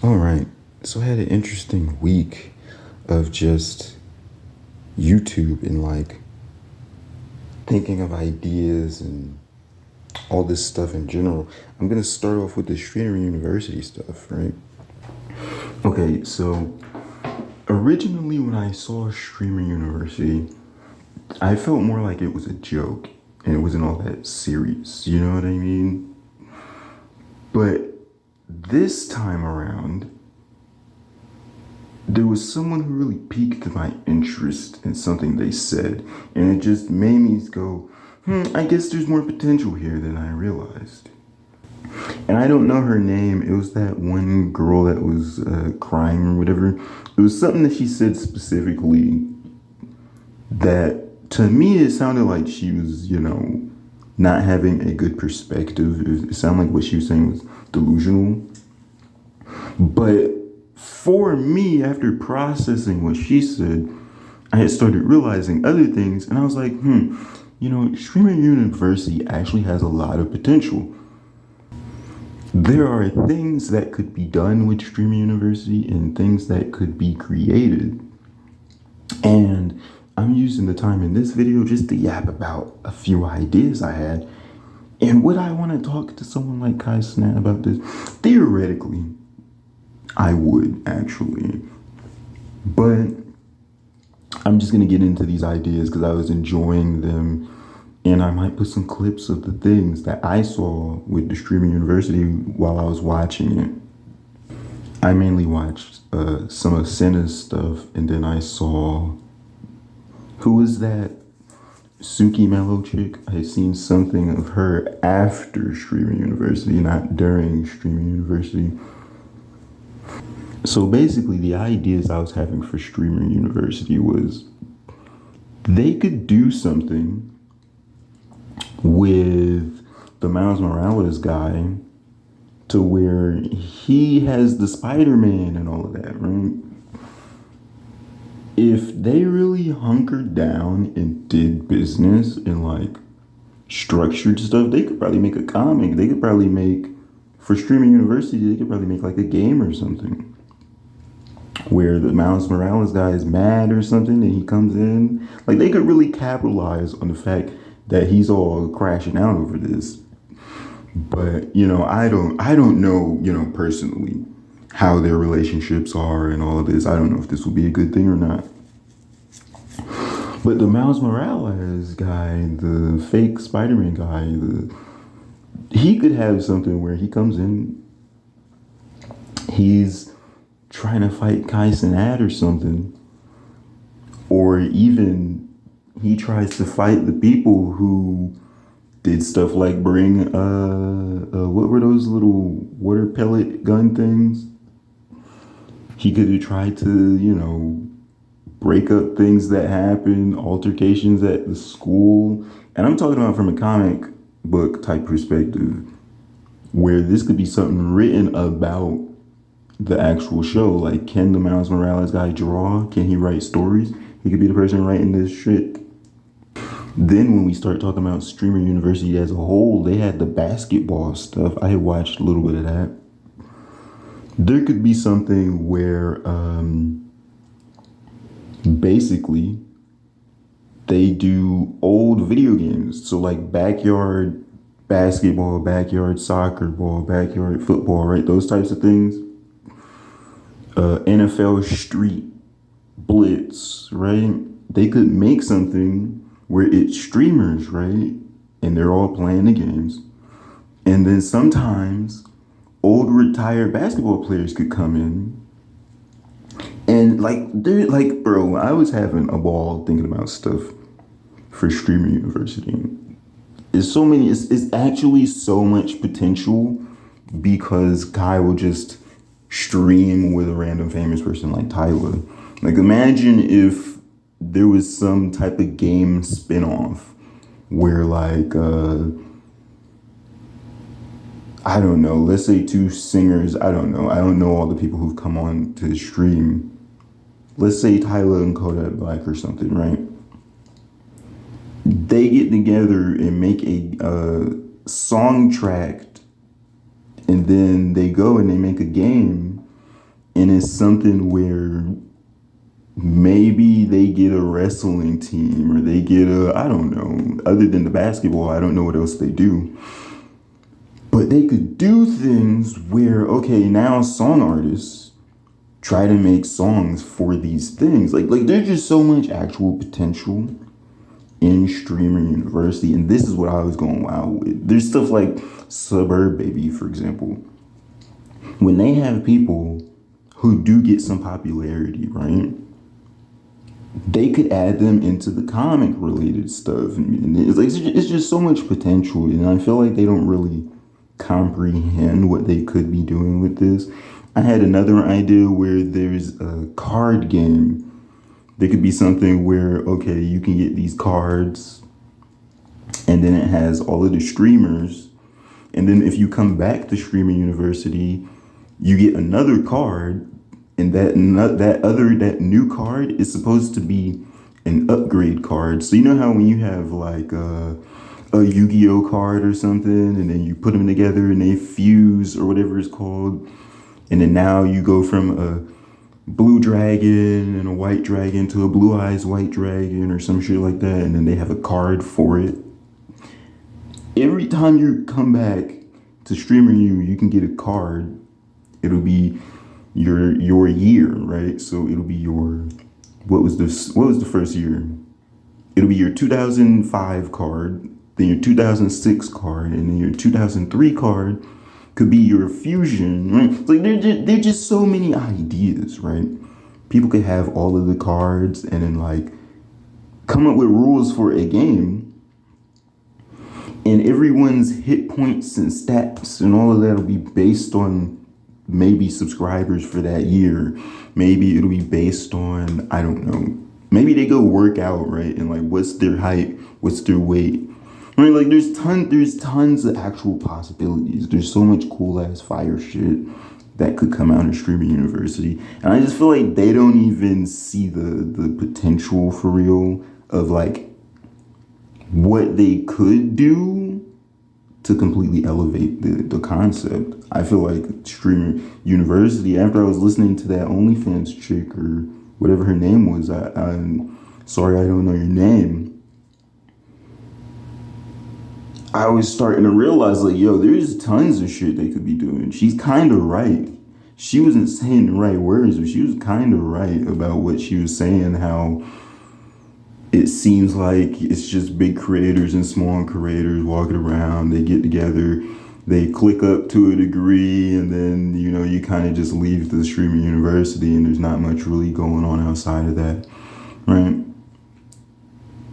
All right. So I had an interesting week of just YouTube and like thinking of ideas and all this stuff in general. I'm going to start off with the Streamer University stuff, right? Okay, so originally when I saw Streamer University, I felt more like it was a joke and it wasn't all that serious, you know what I mean? But this time around, there was someone who really piqued my interest in something they said, and it just made me go, I guess there's more potential here than I realized. And I don't know her name. It was that one girl that was crying or whatever. It was something that she said specifically that to me it sounded like she was, not having a good perspective. It sounded like what she was saying was delusional. But for me, after processing what she said, I had started realizing other things, and I was like, Streamer University actually has a lot of potential. There are things that could be done with Streamer University and things that could be created. And I'm using the time in this video just to yap about a few ideas I had. And would I want to talk to someone like Kai Senat about this? Theoretically, I would actually. But I'm just going to get into these ideas because I was enjoying them. And I might put some clips of the things that I saw with the Streaming University while I was watching it. I mainly watched some of Senna's stuff, and then I saw, who was that Suki Mellow chick? I had seen something of her after Streaming University, not during Streaming University. So basically the ideas I was having for Streaming University was they could do something with the Miles Morales guy to where he has the Spider-Man and all of that, right? If they really hunkered down and did business and like structured stuff, they could probably make a comic. They could probably make, for Streaming University, they could probably make like a game or something where the Miles Morales guy is mad or something and he comes in. Like they could really capitalize on the fact that he's all crashing out over this. But, I don't know, personally how their relationships are and all of this. I don't know if this will be a good thing or not. But the Miles Morales guy, the fake Spider-Man guy, he could have something where he comes in, he's trying to fight Kai Senat or something, or even he tries to fight the people who did stuff like bring what were those little water pellet gun things? He could have tried to, break up things that happen, altercations at the school. And I'm talking about from a comic book type perspective, where this could be something written about the actual show. Like, can the Miles Morales guy draw? Can he write stories? He could be the person writing this shit. Then when we start talking about Streamer University as a whole, they had the basketball stuff. I had watched a little bit of that. There could be something where basically they do old video games. So like backyard basketball, backyard soccer ball, backyard football, right? Those types of things. NFL Street Blitz, right? They could make something where it's streamers, right? And they're all playing the games. And then sometimes old retired basketball players could come in. And they're like, bro, I was having a ball thinking about stuff for Streamer University. It's actually so much potential because Kai will just stream with a random famous person like Tyler. Like, imagine if there was some type of game spinoff where like I don't know, let's say two singers, I don't know all the people who've come on to stream. Let's say Tyler and Kodak Black or something, right? They get together and make a song track, and then they go and they make a game And it's something where maybe they get a wrestling team or they get I don't know, other than the basketball, I don't know what else they do. But they could do things where, okay, now song artists try to make songs for these things. Like there's just so much actual potential in streamer university. And this is what I was going wild with. There's stuff like Suburb Baby, for example. When they have people who do get some popularity, right? They could add them into the comic related stuff. And it's just so much potential. And I feel like they don't really comprehend what they could be doing with this. I had another idea where there's a card game. There could be something where, okay, you can get these cards and then it has all of the streamers. And then if you come back to Streamer University, you get another card, and that new card is supposed to be an upgrade card. So you know how when you have like a Yu-Gi-Oh card or something, and then you put them together and they fuse or whatever it's called, and then now you go from a blue dragon and a white dragon to a blue eyes white dragon or some shit like that, and then they have a card for it. Every time you come back to Streamer U, you can get a card. It'll be your year, right? So it'll be your what was the first year? It'll be your 2005 card, then your 2006 card, and then your 2003 card could be your fusion, right? It's like there's just so many ideas, right? People could have all of the cards and then like come up with rules for a game, and everyone's hit points and stats and all of that will be based on maybe subscribers for that year. Maybe it'll be based on, I don't know, maybe they go work out, right? And like what's their height, what's their weight, right? Like there's tons of actual possibilities. There's so much cool ass fire shit that could come out of Streaming University, and I just feel like they don't even see the potential for real of like what they could do to completely elevate the concept. I feel like Streamer University, after I was listening to that OnlyFans chick or whatever her name was, I'm sorry I don't know your name, I was starting to realize like, yo, there's tons of shit they could be doing. She's kind of right. She wasn't saying the right words, but she was kind of right about what she was saying, how it seems like it's just big creators and small creators walking around. They get together, they click up to a degree, and then, you know, you kind of just leave the Streaming University and there's not much really going on outside of that, right?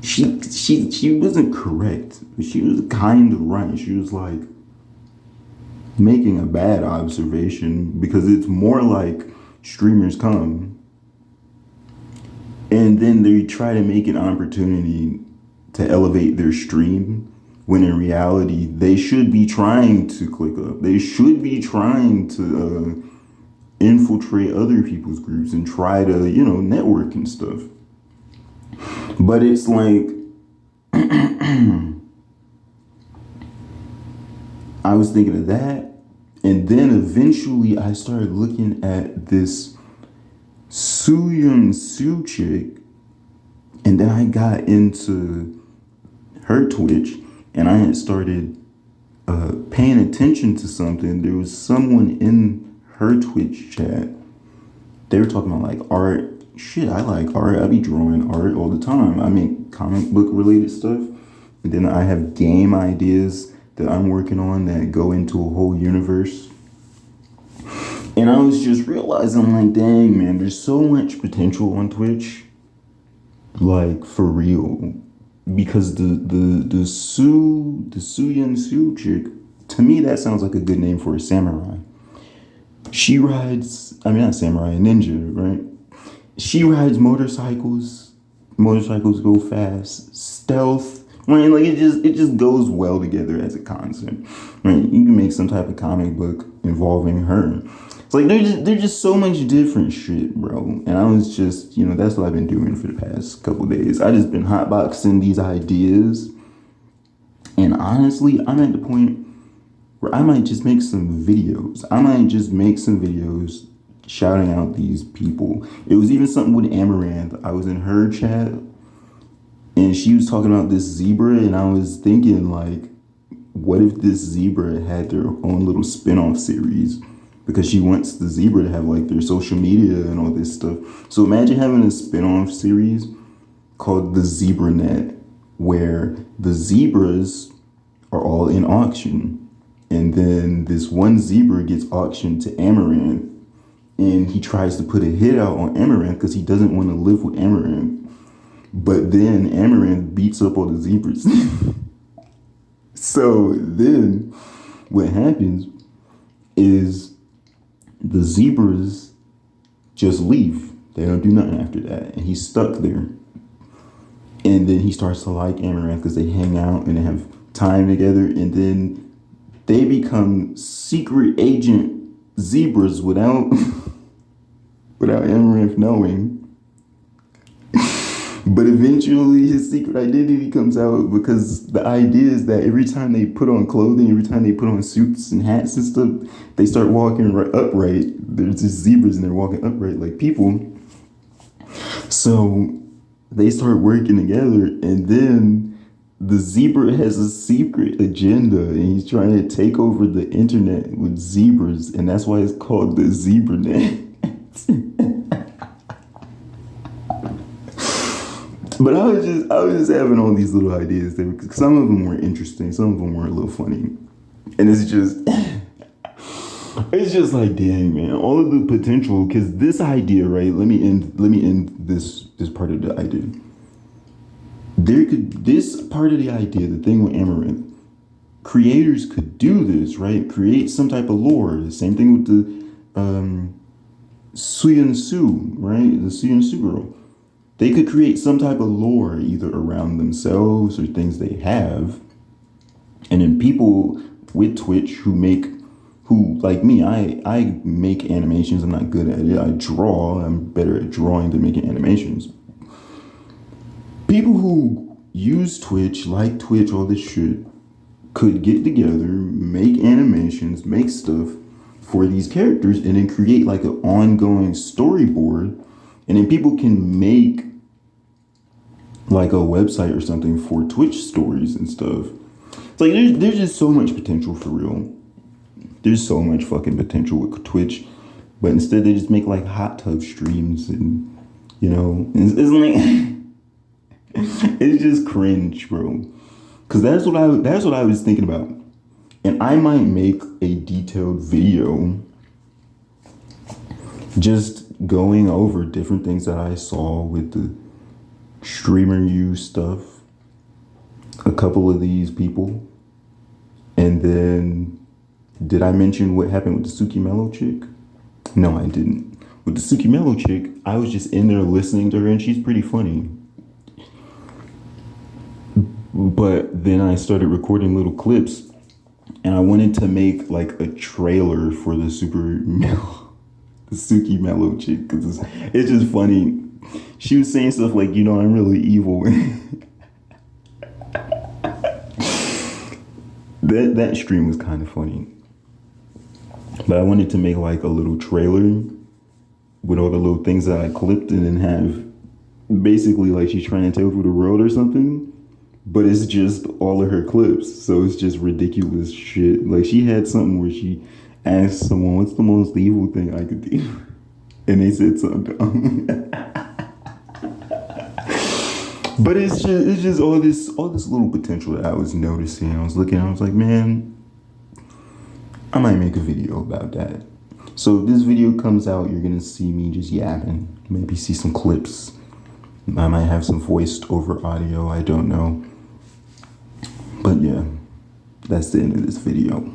She wasn't correct, but she was kind of right. She was like making a bad observation, because it's more like streamers come and then they try to make an opportunity to elevate their stream, when in reality, they should be trying to click up. They should be trying to infiltrate other people's groups and try to, you know, network and stuff. But it's like, I was thinking of that. And then eventually I started looking at this Sooyoung Soo chick, and then I got into her Twitch, and I had started paying attention to something. There was someone in her Twitch chat. They were talking about like art. Shit, I like art. I be drawing art all the time. I make comic book related stuff, and then I have game ideas that I'm working on that go into a whole universe. And I was just realizing, like, dang, man, there's so much potential on Twitch, like, for real. Because the Sooyoung Soo chick, to me, that sounds like a good name for a samurai. She rides, I mean, not samurai, a ninja, right? She rides motorcycles. Motorcycles go fast. Stealth. Right? Like, it just goes well together as a concept. Right? You can make some type of comic book involving her. It's like there's just so much different shit, bro. And I was just, you know, that's what I've been doing for the past couple of days. I just been hotboxing these ideas. And honestly, I'm at the point where I might just make some videos. shouting out these people. It was even something with Amaranth. I was in her chat and she was talking about this zebra, and I was thinking, like, what if this zebra had their own little spin-off series? Because she wants the zebra to have like their social media and all this stuff. So imagine having a spin-off series called the Zebra Net, where the zebras are all in auction. And then this one zebra gets auctioned to Amaranth, and he tries to put a hit out on Amaranth because he doesn't want to live with Amaranth. But then Amaranth beats up all the zebras. So then what happens is the zebras just leave. They don't do nothing after that. And he's stuck there. And then he starts to like Amaranth because they hang out and they have time together. And then they become secret agent zebras without Amaranth knowing. But eventually his secret identity comes out, because the idea is that every time they put on clothing, every time they put on suits and hats and stuff, they start walking upright. There's just zebras and they're walking upright like people. So they start working together, and then the zebra has a secret agenda, and he's trying to take over the internet with zebras, and that's why it's called the Zebra Net. But I was just having all these little ideas there. Some of them were interesting, some of them were a little funny, and it's just like, dang, man, all of the potential. Because this idea, right? Let me end this part of the idea. This part of the idea, the thing with Amaranth, creators could do this, right? Create some type of lore. The same thing with the Suyan Su, right? The Suyan Su girl. They could create some type of lore either around themselves or things they have. And then people with Twitch who like me, I make animations. I'm not good at it. I draw. I'm better at drawing than making animations. People who use Twitch, like Twitch, all this shit, could get together, make animations, make stuff for these characters, and then create like an ongoing storyboard. And then people can make like a website or something for Twitch stories and stuff. It's like there's just so much potential, for real. There's so much fucking potential with Twitch. But instead they just make like hot tub streams, and you know, it's like it's just cringe, bro. Cause that's what I was thinking about. And I might make a detailed video just going over different things that I saw with the streamer use stuff, a couple of these people, and then did I mention what happened with the Suki Mello chick? No, I didn't. With the Suki Mello chick, I was just in there listening to her, and she's pretty funny. But then I started recording little clips, and I wanted to make like a trailer for the the Suki Mello chick, because it's just funny. She was saying stuff like, you know, I'm really evil. That stream was kind of funny. But I wanted to make like a little trailer with all the little things that I clipped, and then have basically like she's trying to take over the world or something. But it's just all of her clips. So it's just ridiculous shit. Like she had something where she asked someone, what's the most evil thing I could do? And they said something dumb. But it's just all this little potential that I was noticing. I was looking, I was like, man, I might make a video about that. So if this video comes out, you're gonna see me just yapping. Maybe see some clips. I might have some voiced over audio, I don't know. But yeah, that's the end of this video.